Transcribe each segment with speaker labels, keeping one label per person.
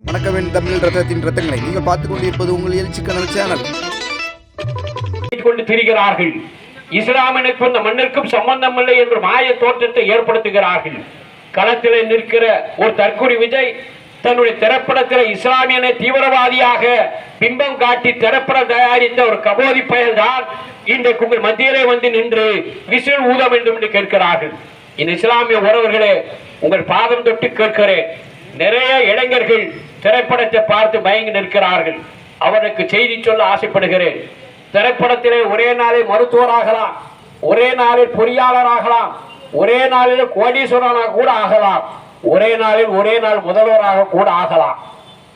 Speaker 1: வணக்கம் தமிழ் ரத்தத்தின் ரத்தங்களை நீங்கள் பார்த்துக் கொண்டிருப்பது உங்கள் எழுச்சி கனல் சேனல்.
Speaker 2: கொண்டு திரிகிறார்கள். இஸ்லாமினுக்கும் இந்த மண்ணிற்கும் சம்பந்தம் இல்லை என்று மாய தோற்றத்தை ஏற்படுத்துகிறார்கள். களத்தில் நிற்கிற ஒரு தற்கொலை விஜய் தன்னுடைய திரைப்படத்தில் இஸ்லாமியனை தீவிரவாதியாக பிம்பம் காட்டி திரைப்படம் தயாரித்த ஒரு கபோதி பயல்தான் இன்றைக்கு உங்கள் மத்தியிலே வந்து நின்று விசில் ஊத வேண்டும் என்று கேட்கிறார்கள். இந்த இஸ்லாமிய உறவர்களே, உங்கள் பாதம் தொட்டு கேட்கிறேன். நிறைய இளைஞர்கள் திரைப்படத்தை பார்த்து பயங்கி நிற்கிறார்கள். அவனுக்கு செய்தி சொல்ல ஆசைப்படுகிறேன். திரைப்படத்திலே ஒரே நாளில் மருத்துவராகலாம், ஒரே நாளில் பொறியாளராகலாம், ஒரே நாளில் கோடீஸ்வரனாக கூட ஆகலாம், ஒரே நாள் முதல்வராக கூட ஆகலாம்.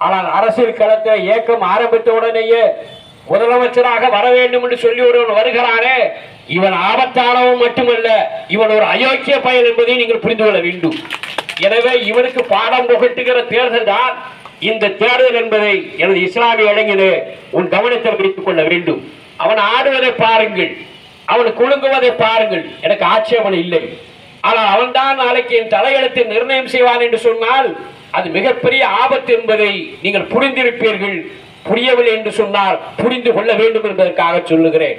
Speaker 2: ஆனால் அரசியல் களத்தில் இயக்கம் ஆரம்பித்த உடனேயே முதலமைச்சராக வர வேண்டும் என்று சொல்லி ஒருவன் வருகிறானே, இவன் ஆபத்தானவன் மட்டுமல்ல, இவன் ஒரு அயோக்கிய பயல் என்பதை நீங்கள் புரிந்து கொள்ள வேண்டும். எனவே இவனுக்கு பாடம் புகட்டுகிற தேர்தல் தான் இந்த தேர்தல் என்பதை எனது இஸ்லாமிய இளைஞனே உன் கவனத்தில் வைத்துக் கொள்ள வேண்டும். அவன் ஆடுவதை பாருங்கள், அவன் குலுங்குவதை பாருங்கள், எனக்கு ஆட்சேபனை இல்லை. ஆனால் அவன்தான் நாளைக்கு என் தலையெழுத்தை நிர்ணயம் செய்வான் என்று சொன்னால் அது மிகப்பெரிய ஆபத்து என்பதை நீங்கள் புரிந்திருப்பீர்கள். புரியவில்லை என்று சொன்னால் புரிந்து கொள்ள வேண்டும் என்பதற்காக சொல்லுகிறேன்.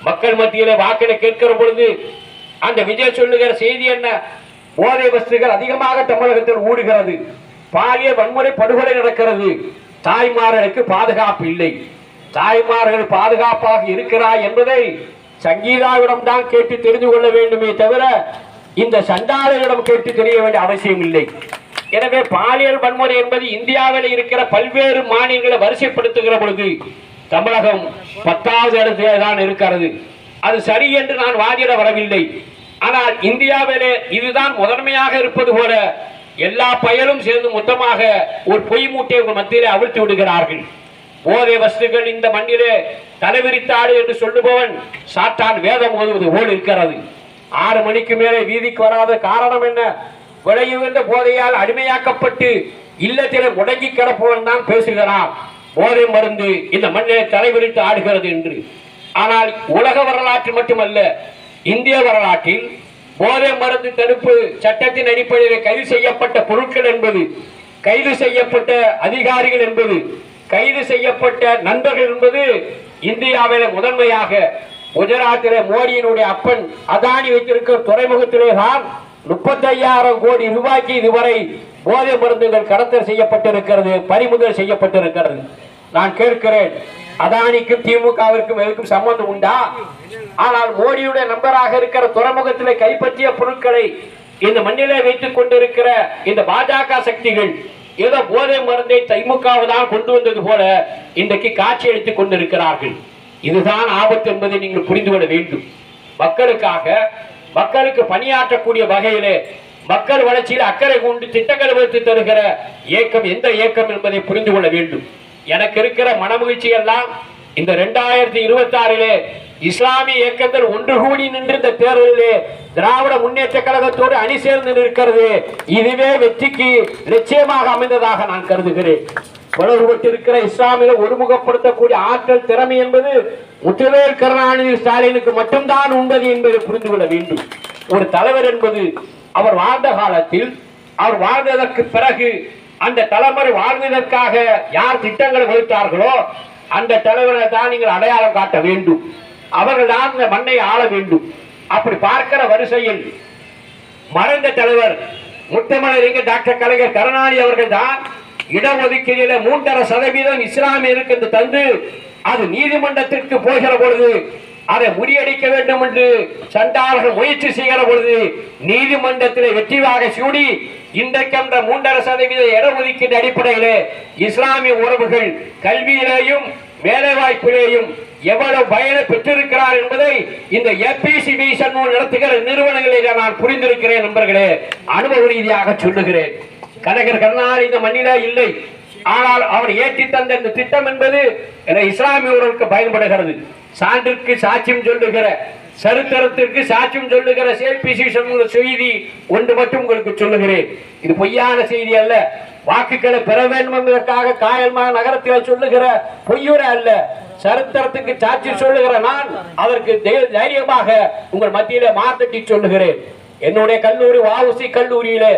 Speaker 2: மக்கள் மத்தியிலே வாக்கினை கேட்கிற பொழுது அந்த விஜய் சொல்லுகிற செய்தி என்ன? போதை வஸ்துகள் அதிகமாக தமிழகத்தில் ஊடுகிறது, பாலியல் வன்முறை படுகொலை நடக்கிறது, தாய்மார்களுக்கு பாதுகாப்பு இல்லை. தாய்மார்கள் பாதுகாப்பாக இருக்கிறார் என்பதை சங்கீதாவிடம் தான் கேட்டு தெரிந்து கொள்ள வேண்டுமே தவிர இந்த சண்டாளர்களிடம் கேட்டு தெரிய வேண்டிய அவசியம் இல்லை. எனவே பாலியல் வன்முறை என்பது இந்தியாவில் இருக்கிற பல்வேறு மாநிலங்களை வரிசைப்படுத்துகிற பொழுது தமிழகம் 10வது இடத்திலே தான் இருக்கிறது. அது சரி என்று நான் வாதிட வரவில்லை. ஆனால் இந்தியாவிலே இதுதான் முதன்மையாக இருப்பது போல எல்லா பயலும் சேர்ந்து மொத்தமாக ஒரு பொய் மூட்டையை மத்தியிலே அவிழ்த்து விடுகிறார்கள். போதை வஸ்துகள் இந்த மண்ணிலே தலைவிரித்தாடு என்று சொல்லுபவன் சாத்தான் வேதம் ஓதுவது போல் இருக்கிறது. 6 மணிக்கு மேலே வீதிக்கு வராத காரணம் என்ன? விளையுகின்ற போதையால் அடிமையாக்கப்பட்டு இல்லத்திலே முடங்கி கிடப்பவன் தான் பேசுகிறான் போதை மருந்து இந்த மண்ணிலே தலைவிரித்து ஆடுகிறது என்று. ஆனால் உலக வரலாற்றில் மட்டுமல்ல, இந்திய வரலாற்றில் போதை மருந்து தடுப்பு சட்டத்தின் அடிப்படையில் கைது செய்யப்பட்ட பொருட்கள் என்பது, கைது செய்யப்பட்ட அதிகாரிகள் என்பது, கைது செய்யப்பட்ட நண்பர்கள் என்பது இந்தியாவில முதன்மையாக குஜராத்திலே மோடியினுடைய அப்பன் அதானி வைத்திருக்கிற துறைமுகத்திலே தான் 35,000 கோடி ரூபாய்க்கு இதுவரை போதை மருந்துகள் கடத்தல் செய்யப்பட்டிருக்கிறது, பறிமுதல் செய்யப்பட்டிருக்கிறது. நான் கேட்கிறேன், அதானிக்கும் திமுகவிற்கும் எதுக்கும் சம்பந்தம் உண்டா? ஆனால் மோடியுடைய நண்பராக இருக்கிற துறைமுகத்திலே கைப்பற்றிய பொருட்களை இந்த மண்ணிலே வைத்துக் கொண்டிருக்கிற இந்த பாஜக சக்திகள் ஏதோ போதை மருந்தை திமுகவை தான் கொண்டு வந்தது போல இன்றைக்கு காட்சி அளித்துக் கொண்டிருக்கிறார்கள். இதுதான் ஆபத்து என்பதை நீங்கள் புரிந்து கொள்ள வேண்டும். மக்களுக்கு பணியாற்றக்கூடிய வகையிலே மக்கள் வளர்ச்சியில் அக்கறை கொண்டு திட்டங்கள் வகுத்து தருகிற இயக்கம் எந்த இயக்கம் என்பதை புரிந்து கொள்ள வேண்டும். எனக்கு இருக்கிற மனமகிழ்ச்சி எல்லாம் இந்த 2026 இஸ்லாமிய இயக்கங்கள் ஒன்று கூடி நின்று இந்த தேர்தலிலே திராவிட முன்னேற்ற கழகத்தோடு அணி சேர்ந்து நிற்கிறது. இதுவே வெற்றிக்கு நிச்சயமாக அமைந்ததாக நான் கருதுகிறேன். வளர்பட்டிருக்கிற இஸ்லாமிய ஒருமுகப்படுத்தக்கூடிய ஆற்றல் திறமை என்பது முத்துவேல் கருணாநிதி ஸ்டாலினுக்கு மட்டும்தான் உண்பது என்பதை புரிந்து கொள்ள வேண்டும். ஒரு தலைவர் என்பது அவர் வாழ்ந்த காலத்தில், அவர் வாழ்ந்ததற்கு பிறகு அந்த தலைமுறை வாழ்வதற்காக யார் திட்டங்களை வகுத்தார்களோ அந்த தலைவரை தான் நீங்கள் அடையாளம் காட்ட வேண்டும். அவர்கள் தான் இந்த மண்ணை ஆள வேண்டும். அப்படி பார்க்கிற வரிசையில் மறைந்த தலைவர் முத்தமிழறிஞர் டாக்டர் கலைஞர் கருணாநிதி அவர்கள் தான் இடஒதுக்கீடுல 3.5% இஸ்லாமியருக்கு என்று தந்து அது நீதிமன்றத்திற்கு போகிற பொழுது அதை முறியடிக்க வேண்டும் என்று சண்டாளர்கள் முயற்சி செய்கிற பொழுது நீதிமன்றத்தில் வெற்றிவாக சூடி இன்றைக்கு 3.5% இடஒதுக்கீடு அடிப்படையிலே இஸ்லாமிய உறவுகள் கல்வியிலேயும் வேலைவாய்ப்பிலேயும் எவ்வளவு பயனை பெற்றிருக்கிறார் என்பதை இந்த எபிசிபி நடத்துகிற நிறுவனங்களை நான் புரிந்திருக்கிறேன். நண்பர்களே, அனுபவ ரீதியாக சொல்லுகிறேன். கலைஞர் கருணாநிதி இந்த மண்ணிலே இல்லை. ஆனால் அவர் ஏற்றி தந்த இந்த திட்டம் என்பது இஸ்லாமியர்களுக்கு பயன்படுகிறது. சான்றிற்கு சாட்சியம் சொல்லுகிற, சரித்திரத்திற்கு சாட்சியம் சொல்லுகிற செய்தி ஒன்று மட்டும் உங்களுக்கு சொல்லுகிறேன். இது பொய்யான செய்தி அல்ல. வாக்குகளை பெற வேண்டும் என்பதற்காக காயல்மா நகரத்தில் சொல்லுகிற பொய்யுரை அல்ல. சரித்திரத்துக்கு சாட்சி சொல்லுகிற நான் அதற்கு தைரியமாக உங்கள் மத்தியில மாத்தட்டி சொல்லுகிறேன். என்னுடைய கல்லூரி வஉசி கல்லூரியிலே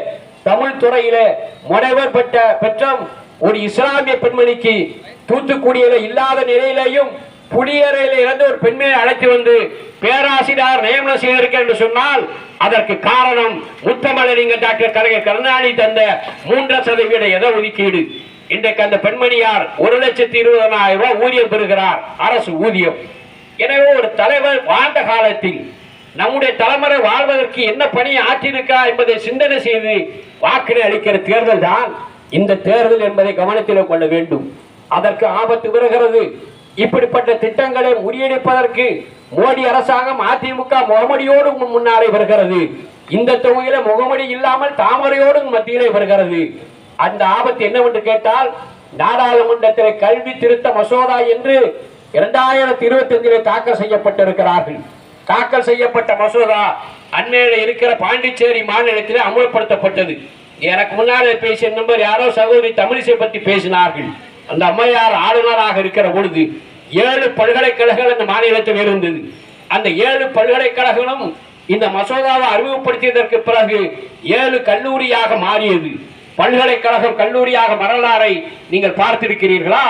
Speaker 2: தமிழ் துறையிலே முனைவர் பெற்ற ஒரு இஸ்லாமிய பெண்மணிக்கு தூத்துக்குடியில இல்லாத நிலையிலேயும் புளியறையில இருந்து ஒரு பெண்மணியை அழைத்து வந்து பேராசிரியர் நியமனம் செய்திருக்க என்று சொன்னால் அதற்கு காரணம் முத்தமிழறிஞர் டாக்டர் கலைஞர் கருணாநிதி தந்த 3% இட ஒதுக்கீடு. இன்றைக்கு அந்த பெண்மணியார் 1,20,000 ரூபாய் ஊதியம் பெறுகிறார், அரசு ஊதியம். எனவே ஒரு தலைவர் வாழ்ந்த காலத்தில் நம்முடைய தலைமுறை வாழ்வதற்கு என்ன பணி ஆற்றியிருக்கா என்பதை சிந்தனை செய்து வாக்கினை அளிக்கிற தேர்தல் தான் இந்த தேர்தல் என்பதை கவனத்தில் கொள்ள வேண்டும். அதற்கு ஆபத்து வருகிறது. இப்படிப்பட்ட திட்டங்களை முறியடிப்பதற்கு மோடி அரசாங்கம் அதிமுக முகமடியோடு முன்னாலே வருகிறது. இந்த தொகுதியில முகமடி இல்லாமல் தாமரையோடு மத்தியிலே வருகிறது. அந்த ஆபத்து என்னவென்று கேட்டால், நாடாளுமன்றத்தில் கல்வி திருத்த மசோதா என்று 2025 தாக்கல் செய்யப்பட்டிருக்கிறார்கள். தாக்கல் செய்யப்பட்ட மசோதா அண்மையில் இருக்கிற பாண்டிச்சேரி மாநிலத்தில் அமல்படுத்தப்பட்டது. எனக்கு முன்னாலே பேசிய நம்பர் யாரோ சகோதரி தமிழிசை பற்றி பேசினார்கள். அந்த அம்மையார் ஆளுநராக இருக்கிற பொழுது 7 பல்கலைக்கழகங்கள் அந்த மாநிலத்தில் இருந்தது. அந்த 7 பல்கலைக்கழகங்களும் இந்த மசோதாவை அறிமுகப்படுத்தியதற்கு பிறகு 7 கல்லூரியாக மாறியது. பல்கலைக்கழகம் கல்லூரியாக வரலாறை நீங்கள் பார்த்திருக்கிறீர்களா?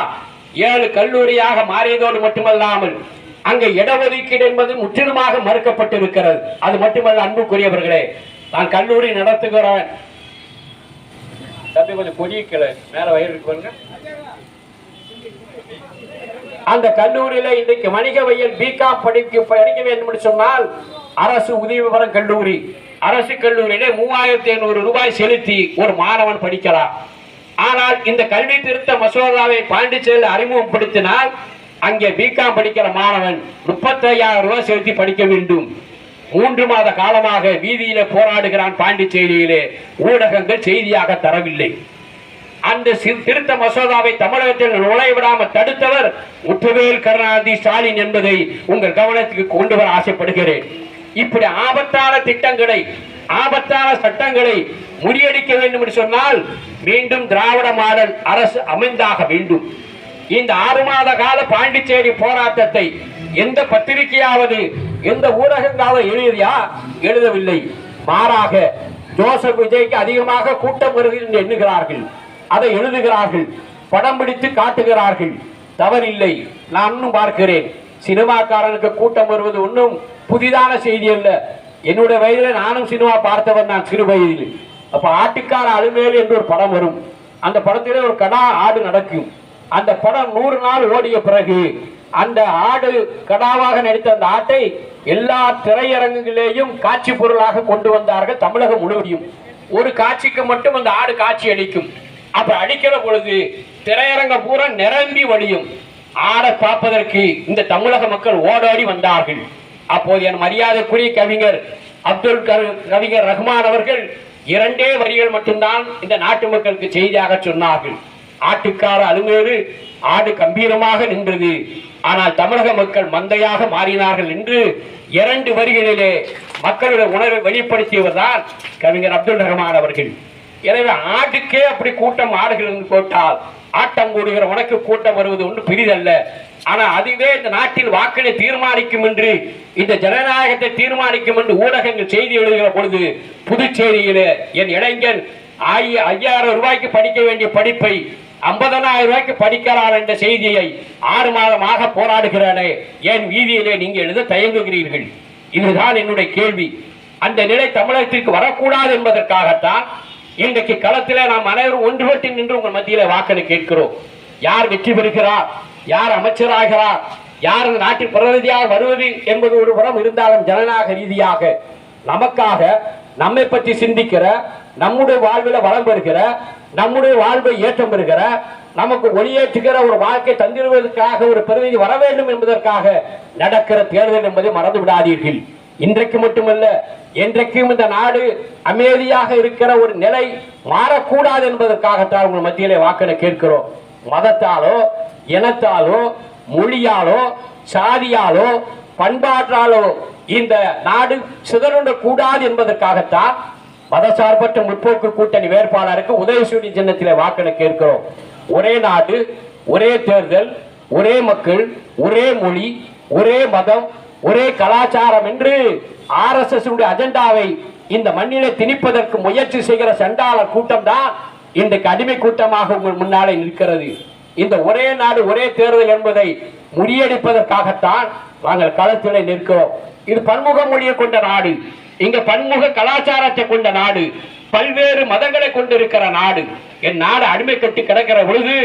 Speaker 2: 7 கல்லூரியாக மாறியதோடு மட்டுமல்லாமல் அங்கே இடஒதுக்கீடு என்பது முற்றிலுமாக மறுக்கப்பட்டிருக்கிறது. அது மட்டுமல்ல அன்புக்குரியவர்களே, நான் கல்லூரி நடத்துகிறேன். கொஞ்சம் கொடிக்கல மேல வயிறு பாருங்க. அந்த கல்லூரியில இன்றைக்கு வணிகவியல் பிகாம் படிக்க வேண்டும் என்று சொன்னால் அரசு உதவி பெறும் கல்லூரி. அரசு கல்லூரியிலே 3,500 ரூபாய் செலுத்தி ஒரு மாணவன் படிக்கிறார். ஆனால் இந்த கல்வி திருத்த மசோதாவை பாண்டிச்சேரியில் அறிமுகப்படுத்தினால் அங்கே பிகாம் படிக்கிற மாணவன் 35,000 ரூபாய் செலுத்தி படிக்க வேண்டும். 3 மாத காலமாக வீதியிலே போராடுகிறான். பாண்டிச்சேரியிலே ஊடகங்கள் செய்தியாக தரவில்லை. அந்த திருத்த மசோதாவை தமிழகத்தில் நுழைவிடாமல் தடுத்தவர் முத்துவேல் கருணாநிதி ஸ்டாலின் என்பதை உங்கள் கவனத்துக்கு கொண்டு வர ஆசைப்படுகிறேன். இப்படி ஆபத்தான திட்டங்களை, ஆபத்தான சட்டங்களை முறியடிக்க வேண்டும் என்று சொன்னால் மீண்டும் திராவிட மாடல் அரசு அமைந்தாக வேண்டும். இந்த 6 மாத கால பாண்டிச்சேரி போராட்டத்தை எந்த பத்திரிகையாவது எந்த ஊடகங்களாவது எழுதவில்லை. மாறாக ஜோசப் விஜய்க்கு அதிகமாக கூட்டம் வருகிறது என்று எண்ணுகிறார்கள். அதை எழுதுகிறார்கள், படம் பிடித்து காட்டுகிறார்கள். தவறில்லை. நான் இன்னும் பார்க்கிறேன், சினிமாக்காரனுக்கு கூட்டம் வருவது ஒன்றும் புதிதான செய்தி அல்ல. என்னுடைய வயதில் நானும் சினிமா பார்த்தவன். நான் சிறு வயதில் அப்ப ஆட்டுக்கார அலுமேல் என்று ஒரு படம் வரும். அந்த படத்திலே ஒரு கடா ஆடு நடக்கும். அந்த படம் 100 நாள் ஓடிய பிறகு அந்த ஆடு கடாவாக நடித்த அந்த ஆட்டை எல்லா திரையரங்குகளிலேயும் காட்சி பொருளாக கொண்டு வந்தார்கள். தமிழகம் முழுவதும் ஒரு காட்சிக்கு மட்டும் அந்த ஆடு காட்சி அளிக்கும். அப்ப அடிக்கிற பொழுது திரையரங்கம் பூரா நிரம்பி வழியும். ஆடை பார்ப்பதற்கு இந்த தமிழக மக்கள் ஓடாடி வந்தார்கள். அப்போது என் மரியாதைக்குரிய கவிஞர் கவிஞர் ரஹ்மான் அவர்கள் 2 வரிகள் மட்டும்தான் இந்த நாட்டு மக்களுக்கு செய்தியாக சொன்னார்கள். ஆட்டுக்கார அலுமேலு ஆடு கம்பீரமாக நின்றது, ஆனால் தமிழக மக்கள் மந்தையாக மாறினார்கள் என்று 2 வரிகளிலே மக்களுடைய உணர்வை வெளிப்படுத்தியவர் தான் கவிஞர் அப்துல் ரஹ்மான் அவர்கள். எனவே ஆட்டுக்கே அப்படி கூட்டம் ஆடுகிறது போட்டால் ஆட்டம் கூடுகிற உனக்கு கூட்டம் வருவது ஒன்று பிரிதல்ல. ஆனா அதுவே இந்த நாட்டில் வாக்கினை தீர்மானிக்கும் என்று, இந்த ஜனநாயகத்தை தீர்மானிக்கும் என்று ஊடகங்கள் செய்தி எழுதுகிற பொழுது புதுச்சேரியிலே என் இளைஞன் 5,000 ரூபாய்க்கு படிக்க வேண்டிய படிப்பை 50,000 ரூபாய்க்கு படிக்கிறார் என்ற செய்தியை 6 மாதமாக போராடுகிறானே, ஏன் வீதியிலே நீங்க எழுத தயங்குகிறீர்கள்? இதுதான் என்னுடைய கேள்வி. அந்த நிலை தமிழகத்திற்கு வரக்கூடாது என்பதற்காகத்தான் இன்றைக்கு களத்திலே நாம் அனைவரும் ஒன்றுபட்டு நின்று உங்கள் மத்தியிலே வாக்களை கேட்கிறோம். யார் வெற்றி பெறுகிறார், யார் அமைச்சராகிறார், யார் இந்த நாட்டில் பிரதிநிதியாக வருவது என்பது ஒரு புறம் இருந்தாலும், ஜனநாயக ரீதியாக நமக்காக நம்மை பற்றி சிந்திக்கிற, நம்முடைய வாழ்வில் வளம் பெறுகிற, நம்முடைய வாழ்வை ஏற்றம் பெறுகிற, நமக்கு ஒளியேற்றுகிற ஒரு வாழ்க்கை தந்திருவதற்காக ஒரு பிரதிநிதி வர வேண்டும் என்பதற்காக நடக்கிற தேர்தல் என்பதை மறந்து விடாதீர்கள். இன்றைக்கு மட்டுமல்ல, என்றைக்கும் இந்த நாடு அமைதியாக இருக்கிற ஒரு நிலை மாறக்கூடாது என்பதற்காகத்தான் உங்கள் மத்தியிலே வாக்களை கேட்கிறோம். மதத்தாலோ, இனத்தாலோ, மொழியாலோ, சாதியாலோ, பண்பாட்டாலோ இந்த நாடு சிதறக்கூடாது என்பதற்காகத்தான் மதசார்பற்ற முற்போக்கு கூட்டணி வேட்பாளருக்கு உதயசூரி சின்னத்திலே வாக்களை கேட்கிறோம். ஒரே நாடு, ஒரே தேர்தல், ஒரே மக்கள், ஒரே மொழி, ஒரே மதம், ஒரே கலாச்சாரம் என்று RSS அஜெண்டாவை இந்த மண்ணிலே திணிப்பதற்கு முயற்சி செய்கிற சண்டாளர் கூட்டம் தான் இன்றைக்கு அடிமை கூட்டமாக உங்கள் முன்னாலே நிற்கிறது. இந்த ஒரே நாடு ஒரே தேர்தல் என்பதை முறியடிப்பதற்காகத்தான் நாங்கள் களத்தில் நிற்கிறோம். இது பன்முக மொழியை கொண்ட நாடு, இங்க பன்முக கலாச்சாரத்தை கொண்ட நாடு, பல்வேறு மதங்களை கொண்டிருக்கிற நாடு. என் நாடு அடிமை கட்டி கிடக்கிற பொழுது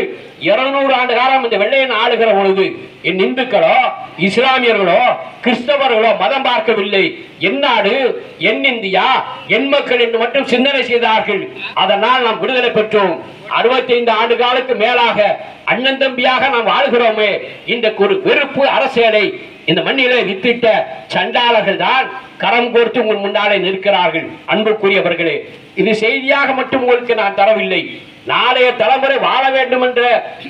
Speaker 2: 200 ஆண்டு காலம் இந்த வெள்ளையன் ஆளுகிற பொழுது என் இந்துக்களோ இஸ்லாமியர்களோ கிறிஸ்தவர்களோ மதம் பார்க்கவில்லை. என் நாடு, என் இந்தியா, என் மக்கள் என்று மட்டும் சிந்தனை செய்தார்கள். அதனால் நாம் விடுதலை பெற்றோம். 65 ஆண்டு காலத்துக்கு மேலாக அண்ணன் தம்பியாக நாம் வாழ்கிறோமே, இந்த ஒரு வெறுப்பு அரசியலை இந்த மண்ணிலே வித்திட்ட சண்டாளர்கள் தான் கரம் கோர்த்து உங்கள் முன்னாலே நிற்கிறார்கள். அன்புக்குரியவர்களே, இது செய்தியாக மட்டும் உங்களுக்கு நான் தரவில்லை. நாளைய தலைமுறை வாழ வேண்டும் என்ற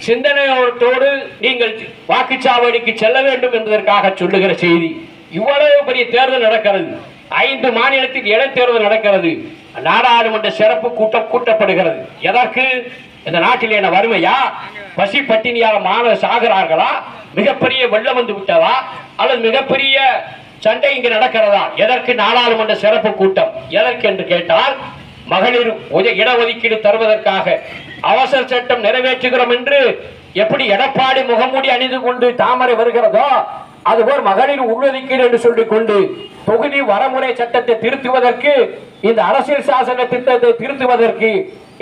Speaker 2: சிந்தனையோடு நீங்கள் வாக்குச்சாவடிக்கு செல்ல வேண்டும் என்பதற்காக சொல்லுகிற செய்தி. இவ்வளவு பெரிய தேர்தல் நடக்கிறது, 5 மாநிலத்தில் இடைத்தேர்தல் நடக்கிறது, நாடாளுமன்ற சிறப்பு கூட்டம் கூட்டப்படுகிறது. எதற்கு? இந்த நாட்டில் என்ன வறுமையா, பசி பட்டினியாக மாணவர் சாகிறார்களா, மிகப்பெரிய வெள்ளம் வந்து விட்டதா, அல்லது மிகப்பெரிய சண்டை இங்கு நடக்கிறதா? எதற்கு நாடாளுமன்ற சிறப்பு கூட்டம்? எதற்கு என்று கேட்டால், மகளிர் இடஒதுக்கீடு தருவதற்காக அவசர சட்டம் நிறைவேற்றுகிறோம் என்று எப்படி எடப்பாடி முகமூடி அணிந்து கொண்டு தாமரை வருகிறதோ, அதுபோல் மகளிர் உள்ளொதுக்கீடு என்று சொல்லிக் கொண்டு தொகுதி வரமுறை சட்டத்தை திருத்துவதற்கு, இந்த அரசியல் சாசன திட்டத்தை திருத்துவதற்கு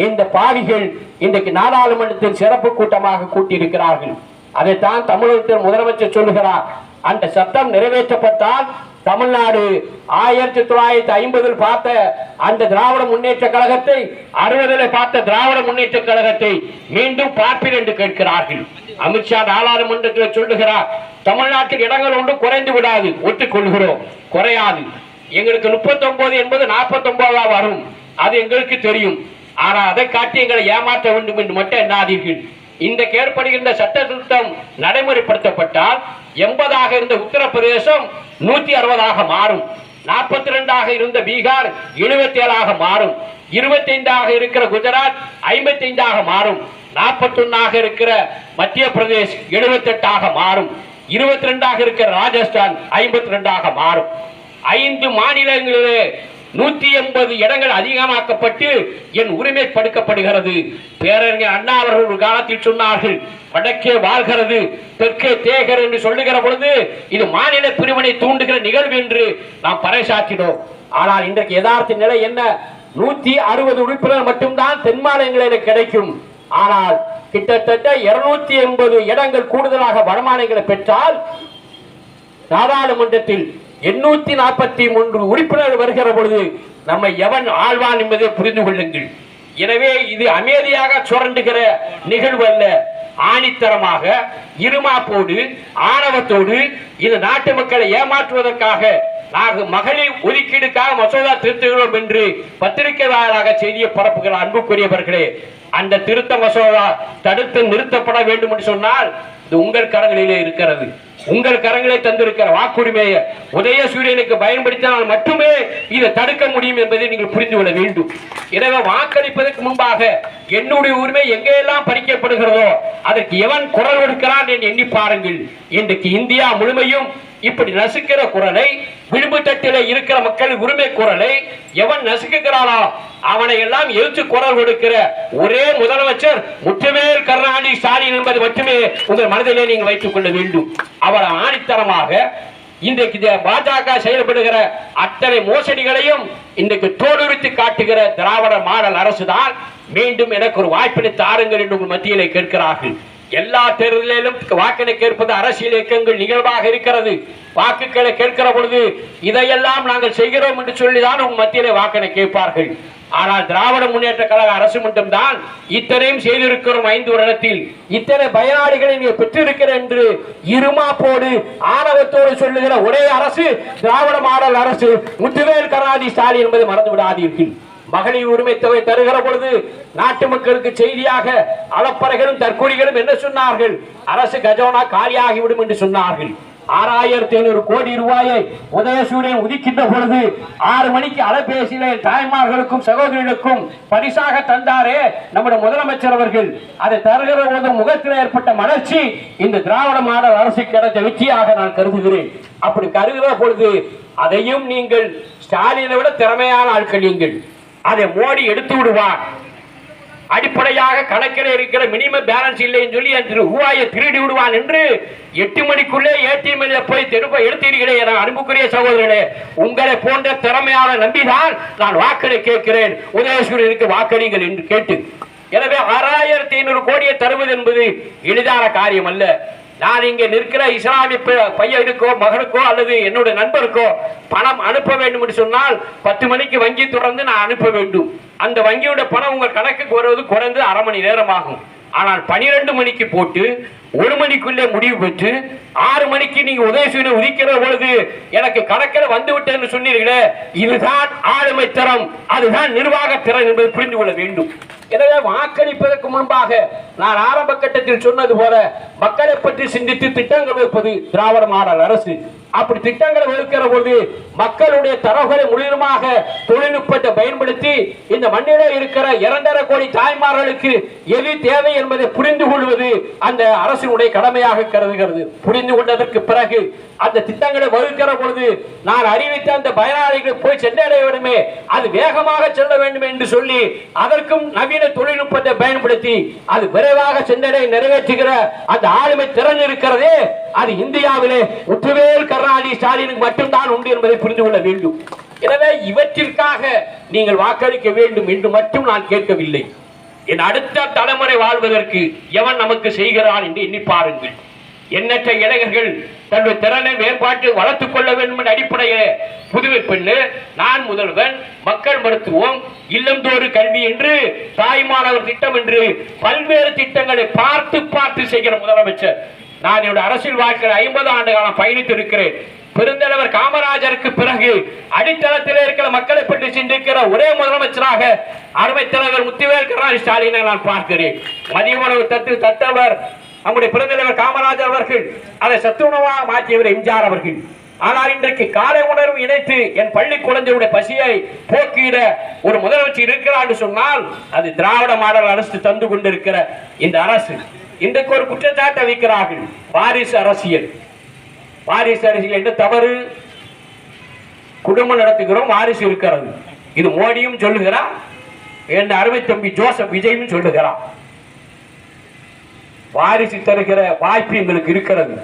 Speaker 2: இந்த பாவிகள் இன்றைக்கு நாடாளுமன்றத்தில் சிறப்பு கூட்டமாக கூட்டியிருக்கிறார்கள். அதைத்தான் தமிழகத்தில் முதலமைச்சர் சொல்லுகிறார். அந்த சட்டம் நிறைவேற்றப்பட்டால் தமிழ்நாடு 1950 பார்த்த அந்த திராவிட முன்னேற்ற கழகத்தை, 60 பார்த்த திராவிட முன்னேற்ற கழகத்தை மீண்டும் பார்ப்பீர் என்று கேட்கிறார்கள். அமித்ஷா நாடாளுமன்றத்தில் சொல்லுகிறார், தமிழ்நாட்டில் இடங்கள் ஒன்று குறைந்து விடாது, ஒத்துக்கொள்கிறோம், குறையாது. எங்களுக்கு 39 என்பது 49 வரும், அது எங்களுக்கு தெரியும். ஆனால் அதை காட்டி எங்களை ஏமாற்ற வேண்டும் என்று மட்டும் எண்ணாதீர்கள். இன்றைக்கு ஏற்படுகின்ற சட்ட திருத்தம் நடைமுறைப்படுத்தப்பட்டால் 80ஆக இருந்த உத்தரப்பிரதேசம் 160ஆக மாறும், 42ஆக இருந்த பீகார் 77ஆக மாறும், 25ஆக இருக்கிற குஜராத் 55ஆக மாறும், 41ஆக இருக்கிற மத்திய பிரதேஷ் 78ஆக மாறும், 22ஆக இருக்கிற ராஜஸ்தான் 52ஆக மாறும். 5 மாநிலங்களிலே 180 இடங்கள் அதிகமாக்கப்பட்டு என் உரிமை படுக்கப்படுகிறது. பேரறிஞர் அண்ணா அவர்கள் ஒரு காலத்தில் சொன்னார்கள், வடக்கே வாழ்கிறது தெற்கே தேகர் என்று சொல்லுகிற பொழுது இது மாநில பிரிவினை தூண்டுகிற நிகழ்வு என்று நாம் பறைசாற்றினோம். ஆனால் இன்றைக்கு யதார்த்த நிலை என்ன? 160 உறுப்பினர் மட்டும்தான் தென் மாநிலங்களில் கிடைக்கும். ஆனால் கிட்டத்தட்ட 280 இடங்கள் கூடுதலாக வடமாநிலங்களை பெற்றால் நாடாளுமன்றத்தில் 843 உறுப்பினர் வருகிற பொழுது நம்மை எவன் ஆழ்வான் என்பதை புரிந்து கொள்ளுங்கள். எனவே இது அமைதியாக சுரண்டுகிற நிகழ்வு அல்ல, ஆணித்தரமாக இருமாப்போடு ஆணவத்தோடு இந்த நாட்டு மக்களை ஏமாற்றுவதற்காக நாங்கள் மகளிர் ஒதுக்கீடுக்காக மசோதா திருத்துகிறோம் என்று பத்திரிகை வாயிலாக செய்தியை பரப்புகிற அன்புக்குரியவர்களே, அந்த திருத்த மசோதா தடுத்து நிறுத்தப்பட வேண்டும் என்று சொன்னால் இது உங்கள் கரங்களிலே இருக்கிறது. உங்கள் கரங்களை தந்திருக்கிற வாக்குரிமையை உதயசூரியனுக்கு பயன்படுத்தினால் மட்டுமே இதை தடுக்க முடியும் என்பதை நீங்கள் புரிந்து கொள்ள வேண்டும். எனவே வாக்களிப்பதற்கு முன்பாக என்னுடைய உரிமை எங்கெல்லாம் பறிக்கப்படுகிறதோ அதற்கு எவன் குரல் கொடுக்கிறான் என்று எண்ணி பாருங்கள். இன்றைக்கு இந்தியா முழுமையும் இப்படி நசுக்கிற குரலை, விளிம்பு தட்டில இருக்கிற மக்களின் உரிமை குரலை எவன் நசுக்குகிறானோ அவனை எல்லாம் எதிர்த்து குரல் கொடுக்கிற ஒரே முதலமைச்சர் முத்துவேல் கருணாநிதி ஸ்டாலின் என்பது மட்டுமே உங்கள் மனதிலே நீங்கள் வைத்துக் கொள்ள வேண்டும். அவர் ஆணித்தரமாக இன்றைக்கு பாஜக செயல்படுகிற அத்தனை மோசடிகளையும் இன்றைக்கு தோலுரித்து காட்டுகிற திராவிட மாடல் அரசுதான் மீண்டும் எனக்கு ஒரு வாய்ப்பினை தாருங்கள் என்று உங்கள் மத்தியிலே கேட்கிறார்கள். எல்லா தேர்தலிலும் வாக்கினை கேட்பது அரசியல் இயக்கங்கள் நிகழ்வாக இருக்கிறது. வாக்குகளை கேட்கிற பொழுது இதையெல்லாம் நாங்கள் செய்கிறோம் என்று சொல்லிதான் உங்கள் மத்தியிலே வாக்கினை கேட்பார்கள். ஆனால் திராவிட முன்னேற்ற கழக அரசு மட்டும்தான் இத்தனையும் செய்திருக்கிறோம். 5 வருடத்தில் இத்தனை பயனாளிகளை நீங்க பெற்றிருக்கிற என்று இருமாப்போடு ஆணவத்தோடு சொல்லுகிற ஒரே அரசு திராவிட மாடல் அரசு, முத்துவேல் கருணாநிதி ஸ்டாலின் என்பதை மறந்து விடாதீர்கள். மகளிர் உரிமை தொகை தருகிற பொழுது நாட்டு மக்களுக்கு செய்தியாக அளப்பறைகளும் தற்கொலைகளும் என்ன சொன்னார்கள்? அரசு கஜோனா காலியாகிவிடும் என்று சொன்னார்கள். 6500 கோடி ரூபாயை உதயசூரியன் ஒதுக்கின்ற பொழுது 6 மணிக்கு அலைபேசியிலே தாய்மார்களுக்கும் சகோதரிகளுக்கும் பரிசாக தந்தாரே நம்முடைய முதலமைச்சர் அவர்கள். அதை தருகிற போது முகத்தில் ஏற்பட்ட மலர்ச்சி இந்த திராவிட மாடல் அரசு கிடைத்த வெற்றியாக நான் கருதுகிறேன். அப்படி கருதுகிற பொழுது அதையும் நீங்கள் ஸ்டாலினை விட திறமையான ஆட்கள் நீங்கள், அதை மோடி எடுத்து விடுவார். அடிப்படையாக கணக்கில் இருக்கிற மினிமம் பேலன்ஸ் இல்லைன்னு சொல்லி அந்த ரூபாயை திருடி விடுவான் என்று 8 மணிக்குள்ளே ஏடிஎம் போய் திரும்ப எடுத்தீர்களே என அன்புக்குரிய சகோதரர்களே, உங்களை போன்ற திறமையான நம்பிதான் நான் வாக்களை கேட்கிறேன். உதயசூரியனுக்கு வாக்களிங்கள் என்று கேட்டு, எனவே 6500 கோடியை தருவது என்பது எளிதான காரியம் அல்ல. நான் இங்கே நிற்கிற இஸ்லாமிய பையனுக்கோ மகனுக்கோ அல்லது என்னுடைய நண்பருக்கோ பணம் அனுப்ப வேண்டும் என்று சொன்னால் 10 மணிக்கு வங்கி திறந்து நான் அனுப்ப வேண்டும். அந்த வங்கியோட பணம் உங்கள் கணக்குக்கு வருவது குறைந்து அரை மணி நேரம் ஆகும். ஆனால் 12 மணிக்கு போட்டு 1 மணிக்குள்ளே முடிவு பெற்று 6 மணிக்கு நீங்க உதயசூரியனை உதிக்கிற பொழுது எனக்கு கணக்கில் வந்து விட்டேன்னு சொன்னீர்களே, இதுதான் ஆளுமை திறம், அதுதான் நிர்வாக திறன் என்பதை புரிந்து கொள்ள வேண்டும். எனவே வாக்களிப்பதற்கு முன்பாக நான் ஆரம்ப கட்டத்தில் சொன்னது போல மக்களை பற்றி சிந்தித்து திட்டங்கள் வைப்பது திராவிட மாடல் அரசு. அப்படி திட்டங்களை வகுக்கிற போது மக்களுடைய தரவுகளை முழுவதுமாக தொழில்நுட்பத்தை பயன்படுத்தி இந்த மண்ணிலே இருக்கிற 2.5 கோடி தாய்மார்களுக்கு எது தேவை என்பதை புரிந்து கொள்வது அந்த அரசினுடைய கடமையாக கருதுகிறது. புரிந்து கொண்டதற்கு பிறகு அந்த திட்டங்களை வகுக்கிற பொழுது நான் அறிவித்த அந்த பயனாளிகள் போய் சென்றடைய வேண்டுமே, அது வேகமாக செல்ல வேண்டும் என்று சொல்லி அதற்கும் நவீன தொழில்நுட்பத்தை பயன்படுத்தி அது விரைவாக சென்றடைய நிறைவேற்றுகிற அந்த ஆளுமை திறன் இருக்கிறதே, அது இந்தியாவிலே முத்துவேல் கருணாநிதி ஸ்டாலினுக்கு மட்டும்தான் உண்டு என்பதை புரிந்து கொள்ள வேண்டும். எனவே இவற்றிற்காக நீங்கள் வாக்களிக்க வேண்டும் என்று மட்டும் நான் கேட்கவில்லை. என் அடுத்த தலைமுறை வாழ்வதற்கு எவன் நமக்கு செய்கிறான் என்று எண்ணி பாருங்கள். எண்ணற்ற இளைஞர்கள் தன்னுடைய திறனை மேம்பாட்டு வளர்த்துக் கொள்ள வேண்டும் என்ற அடிப்படையில் புதுமை பெண்ணு, நான் முதல்வன், மக்கள் மருத்துவம், இல்லந்தோறு கல்வி என்று தாய்மானவர் திட்டம் என்று பல்வேறு திட்டங்களை பார்த்து பார்த்து செய்கிற முதலமைச்சர். நான் என்னுடைய அரசியல் வாழ்க்கையில் 50 ஆண்டு காலம் பயணித்து இருக்கிறேன். பெருந்தலைவர் காமராஜருக்கு பிறகு அடித்தளத்தில் இருக்கிற மக்களை பற்றி சிந்திக்கிற ஒரே முதலமைச்சராக அருமை தலைவர் முத்துவேல் கருணாநிதி ஸ்டாலினை நான் பார்க்கிறேன். மதிய உணவு தத்தவர் நம்முடைய பெருந்தலைவர் காமராஜர் அவர்கள், அதை சத்து உணவாக மாற்றியவர் எம்ஜிஆர் அவர்கள். ஆனால் இன்றைக்கு காலை உணர்வு இணைத்து என் பள்ளி குழந்தையுடைய பசியை போக்கிட ஒரு முதலமைச்சர் இருக்கிறார் என்று சொன்னால் அது திராவிட மாடல் அரசு தந்து கொண்டிருக்கிற இந்த அரசு. இன்றைக்கு ஒரு குற்றச்சாட்டை வைக்கிறார்கள், வாரிசு அரசியல். வாரிசு அரசியல் என்று தவறு. குடும்பம் நடத்துகிறோம், வாரிசு இருக்கிறது. இது மோடியும் சொல்லுகிறார், என் அருமை தம்பி ஜோசப் விஜயும் சொல்லுகிறார். வாரிசு தருகிற வாய்ப்பு எங்களுக்கு இருக்கிறது.